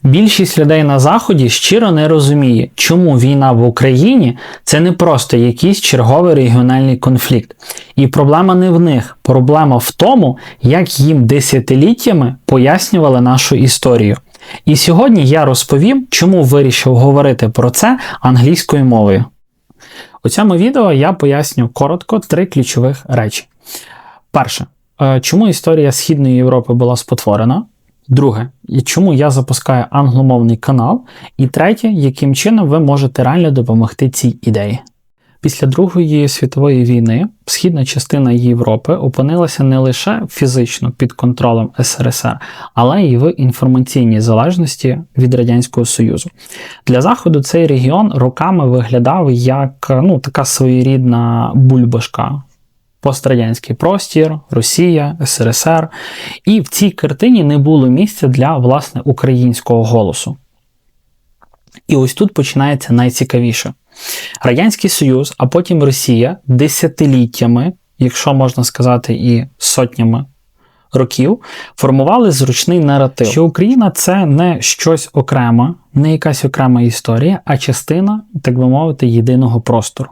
Більшість людей на Заході щиро не розуміє, чому війна в Україні – це не просто якийсь черговий регіональний конфлікт. І проблема не в них, проблема в тому, як їм десятиліттями пояснювали нашу історію. І сьогодні я розповім, чому вирішив говорити про це англійською мовою. У цьому відео я поясню коротко 3 ключових речі. Перше, чому історія Східної Європи була спотворена. Друге, чому я запускаю англомовний канал. І третє, яким чином ви можете реально допомогти цій ідеї. Після Другої світової війни східна частина Європи опинилася не лише фізично під контролем СРСР, але й в інформаційній залежності від Радянського Союзу. Для Заходу цей регіон роками виглядав як така своєрідна бульбашка. Пострадянський простір, Росія, СРСР. І в цій картині не було місця для, власне, українського голосу. І ось тут починається найцікавіше. Радянський Союз, а потім Росія десятиліттями, якщо можна сказати і сотнями років, формували зручний наратив, що Україна – це не щось окреме, не якась окрема історія, а частина, так би мовити, єдиного простору.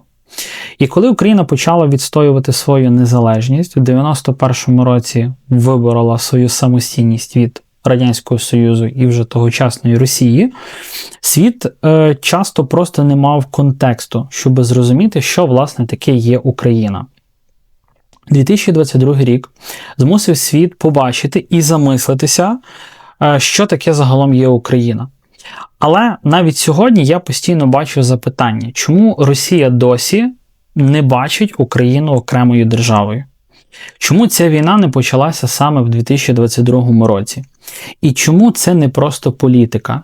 І коли Україна почала відстоювати свою незалежність, у 91-му році виборола свою самостійність від Радянського Союзу і вже тогочасної Росії, світ часто просто не мав контексту, щоб зрозуміти, що, власне, таке є Україна. 2022 рік змусив світ побачити і замислитися, що таке загалом є Україна. Але навіть сьогодні я постійно бачу запитання, чому Росія досі не бачить Україну окремою державою? Чому ця війна не почалася саме в 2022 році? І чому це не просто політика?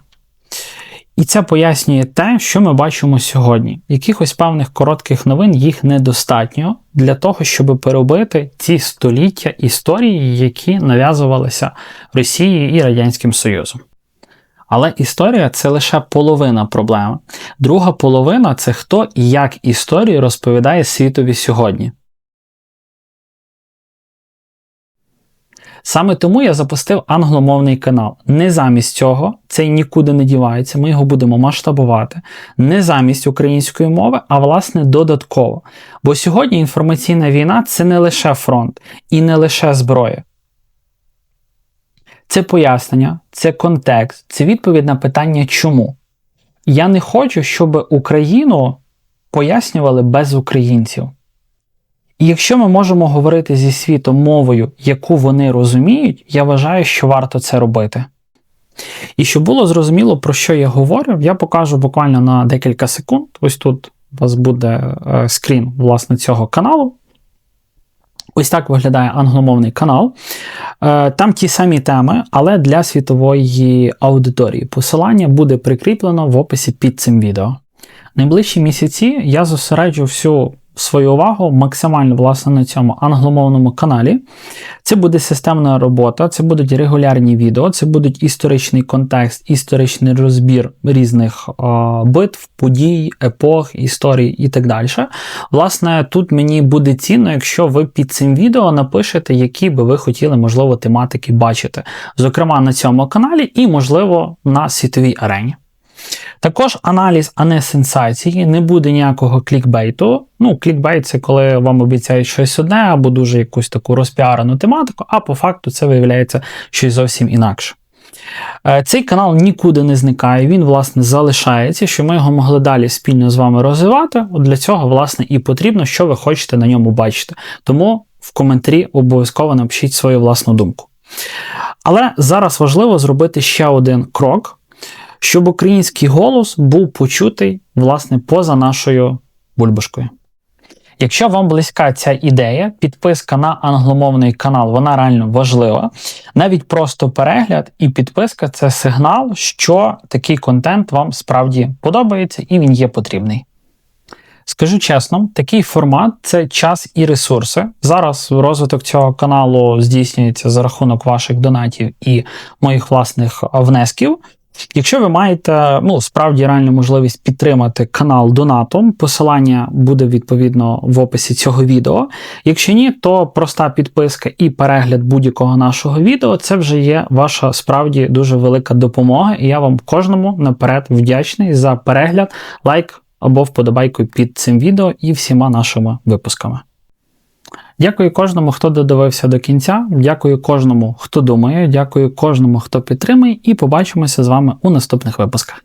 І це пояснює те, що ми бачимо сьогодні. Якихось певних коротких новин їх недостатньо для того, щоб перебити ці століття історії, які нав'язувалися Росією і Радянським Союзом. Але історія – це лише половина проблеми. Друга половина – це хто і як історію розповідає світові сьогодні. Саме тому я запустив англомовний канал. Не замість цього, цей нікуди не дівається, ми його будемо масштабувати. Не замість української мови, а власне додатково. Бо сьогодні інформаційна війна – це не лише фронт і не лише зброя. Це пояснення, це контекст, це відповідь на питання «чому?». Я не хочу, щоб Україну пояснювали без українців. І якщо ми можемо говорити зі світом мовою, яку вони розуміють, я вважаю, що варто це робити. І щоб було зрозуміло, про що я говорю, я покажу буквально на декілька секунд. Ось тут у вас буде скрін, власне, цього каналу. Ось так виглядає англомовний канал. Там ті самі теми, але для світової аудиторії. Посилання буде прикріплено в описі під цим відео. Найближчі місяці я зосереджу всю свою увагу максимально, власне, на цьому англомовному каналі. Це буде системна робота, це будуть регулярні відео, це будуть історичний контекст, історичний розбір різних битв, подій, епох, історій і так далі. Власне, тут мені буде цінно, якщо ви під цим відео напишете, які би ви хотіли, можливо, тематики бачити. Зокрема, на цьому каналі і, можливо, на світовій арені. Також аналіз, а не сенсації, не буде ніякого клікбейту. Клікбейт – це коли вам обіцяють щось одне або дуже якусь таку розпіарену тематику, а по факту це виявляється щось зовсім інакше. Цей канал нікуди не зникає, він, власне, залишається, щоб ми його могли далі спільно з вами розвивати. Для цього, власне, і потрібно, що ви хочете на ньому бачити. Тому в коментарі обов'язково напишіть свою власну думку. Але зараз важливо зробити ще один крок, щоб український голос був почутий, власне, поза нашою бульбашкою. Якщо вам близька ця ідея, підписка на англомовний канал, вона реально важлива. Навіть просто перегляд і підписка – це сигнал, що такий контент вам справді подобається і він є потрібний. Скажу чесно, такий формат – це час і ресурси. Зараз розвиток цього каналу здійснюється за рахунок ваших донатів і моїх власних внесків. Якщо ви маєте, справді реальну можливість підтримати канал донатом, посилання буде відповідно в описі цього відео. Якщо ні, то проста підписка і перегляд будь-якого нашого відео – це вже є ваша справді дуже велика допомога, і я вам кожному наперед вдячний за перегляд, лайк або вподобайку під цим відео і всіма нашими випусками. Дякую кожному, хто додивився до кінця, дякую кожному, хто думає, дякую кожному, хто підтримує, і побачимося з вами у наступних випусках.